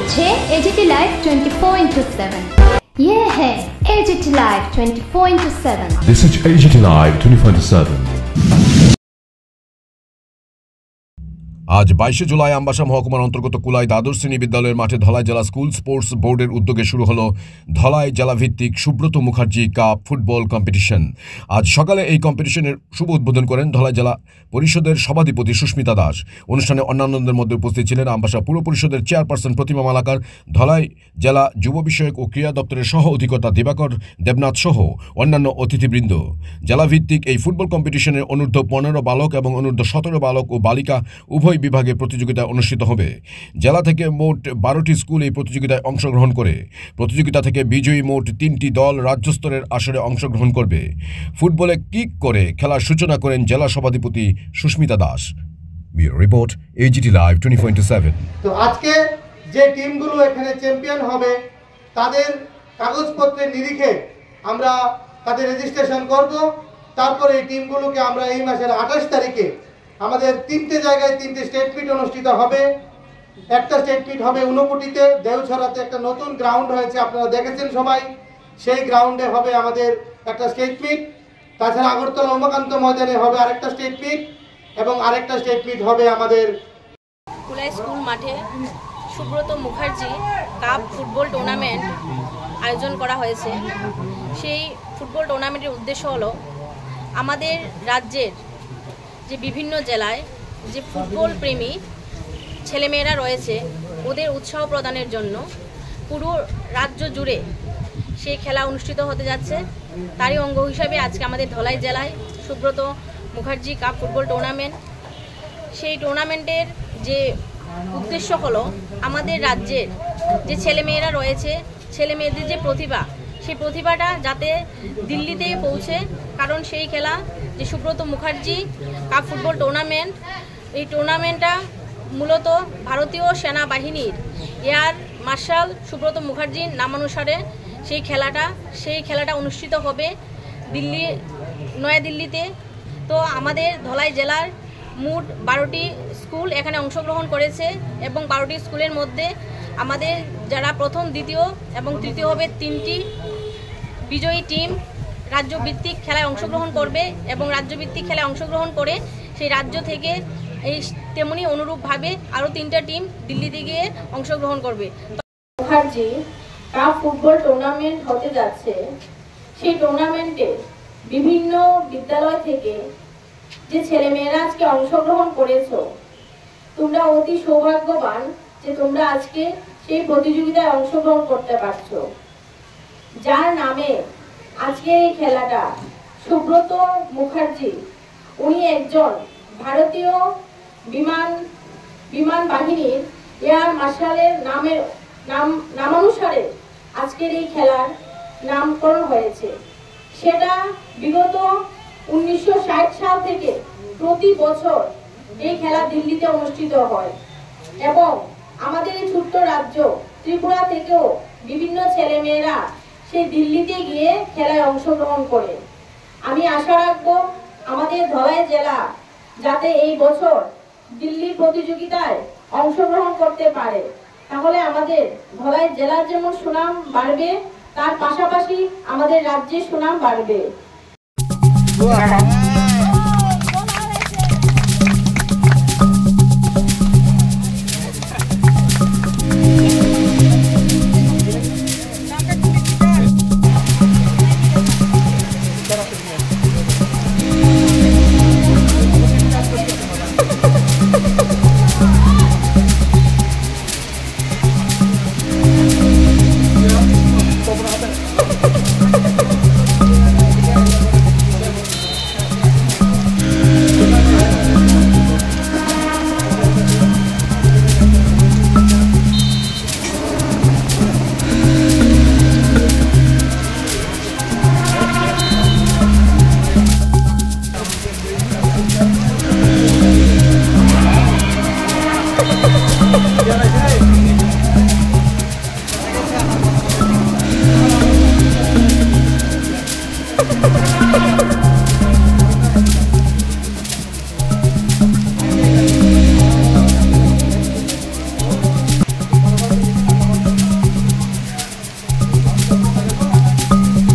করছে AGT live 24/7। ये है AGT Live 24/7। This is AGT Live 24/7। আজ 22 জুলাই আমবাসা মহকুমার অন্তর্গত কুলাই দ্বাদশ শ্রেণী বিদ্যালয়ের মাঠে ধলাই জেলা স্কুল স্পোর্টস বোর্ডের উদ্যোগে শুরু হলো ধলাই জেলাভিত্তিক Subrata Mukherjee cup football competition. আজ সকালে এই কম্পিটিশনের শুভ উদ্বোধন করেন ধলাই জেলা পরিষদের সভাধিপতি সুস্মিতা দাস। অনুষ্ঠানে অন্যান্যদের মধ্যে উপস্থিত ছিলেন আমবাসা পুর পরিষদের চেয়ারপারসন প্রতিমা মালাকার, ধলাই জেলা যুব বিষয়ক ও ক্রীড়া দপ্তরের সহ অধিকর্তা দিবাকর দেবনাথ সহ অন্যান্য অতিথিবৃন্দ। জেলাভিত্তিক এই ফুটবল কম্পিটিশনের অনূর্ধ্ব 15 বালক এবং অনূর্ধ্ব 17 বালক ও বালিকা উভয় বিভাগে প্রতিযোগিতা অনুষ্ঠিত হবে। জেলা থেকে মোট 12টি স্কুল এই প্রতিযোগিতায় অংশগ্রহণ করে। প্রতিযোগিতা থেকে বিজয়ী মোট 3টি দল রাজ্য স্তরের আসরে অংশগ্রহণ করবে। ফুটবলে কিক করে খেলার সূচনা করেন জেলা সভাধিপতি Susmita Das. Bureau report, AGT Live 24/7। তো আজকে যে টিমগুলো এখানে চ্যাম্পিয়ন হবে তাদের কাগজপত্রের নিরিখে আমরা তাদের রেজিস্ট্রেশন করব। তারপরে এই টিমগুলোকে আমরা এই মাসের 28 তারিখে আমাদের 3টে জায়গায় 3টে স্টেট মিট অনুষ্ঠিত হবে। একটা স্টেট মিট হবে ঊনকোটিতে, দেওছড়াতে একটা নতুন গ্রাউন্ড হয়েছে, আপনারা দেখেছেন সবাই, সেই গ্রাউন্ডে হবে আমাদের একটা স্টেট মিট। তাছাড়া আগরতলা উমাকান্ত ময়দানে হবে আরেকটা স্টেট মিট এবং আরেকটা স্টেট মিট হবে আমাদের কুলাই স্কুল মাঠে Subrata Mukherjee cup football tournament আয়োজন করা হয়েছে। সেই ফুটবল টুর্নামেন্টের উদ্দেশ্য হলো আমাদের রাজ্যের যে বিভিন্ন জেলায় যে ফুটবল প্রেমী ছেলেমেয়েরা রয়েছে ওদের উৎসাহ প্রদানের জন্য পুরো রাজ্য জুড়ে সেই খেলা অনুষ্ঠিত হতে যাচ্ছে। তারই অঙ্গ হিসাবে আজকে আমাদের ধলাই জেলায় Subrata Mukherjee cup football tournament. সেই টুর্নামেন্টের যে উদ্দেশ্য হলো আমাদের রাজ্যের যে ছেলেমেয়েরা রয়েছে, ছেলেমেয়েদের যে প্রতিভা, সেই প্রতিভাটা যাতে দিল্লিতে পৌঁছে। কারণ সেই খেলা যে Subrata Mukherjee cup football tournament, এই টুর্নামেন্টটা মূলত ভারতীয় সেনাবাহিনীর এয়ার মার্শাল সুব্রত মুখার্জির নামানুসারে সেই খেলাটা অনুষ্ঠিত হবে নয়াদিল্লিতে। তো আমাদের ধলাই জেলার মোট 12টি স্কুল এখানে অংশগ্রহণ করেছে এবং 12টি স্কুলের মধ্যে আমাদের যারা প্রথম, দ্বিতীয় এবং তৃতীয় হবে 3টি বিজয়ী টিম রাজ্যভিত্তিক খেলায় অংশগ্রহণ করবে এবং রাজ্যভিত্তিক খেলায় অংশগ্রহণ করে সেই রাজ্য থেকে এই তেমনি অনুরূপভাবে আরও 3টা টিম দিল্লিতে গিয়ে অংশগ্রহণ করবে। মুখার্জি কাপ ফুটবল টুর্নামেন্ট হতে যাচ্ছে। সেই টুর্নামেন্টে বিভিন্ন বিদ্যালয় থেকে যে ছেলেমেয়েরা আজকে অংশগ্রহণ করেছো, তোমরা অতি সৌভাগ্যবান যে তোমরা আজকে সেই প্রতিযোগিতায় অংশগ্রহণ করতে পারছো। যার নামে আজকে এই খেলাটা, সুব্রত মুখার্জি, উনি একজন ভারতীয় বিমান বাহিনীর এয়ার মার্শালের নামানুসারে আজকের এই খেলার নামকরণ হয়েছে। সেটা বিগত 1960 সাল থেকে প্রতি বছর এই খেলা দিল্লিতে অনুষ্ঠিত হয় এবং আমাদের এই ছোট্ট রাজ্য ত্রিপুরা থেকেও বিভিন্ন ছেলেমেয়েরা সেই দিল্লিতে গিয়ে খেলায় অংশগ্রহণ করে। আমি আশা রাখবো আমাদের ধলাই জেলা যাতে এই বছর দিল্লির প্রতিযোগিতায় অংশগ্রহণ করতে পারে। তাহলে আমাদের ধলাই জেলার যেমন সুনাম বাড়বে, তার পাশাপাশি আমাদের রাজ্যের সুনাম বাড়বে।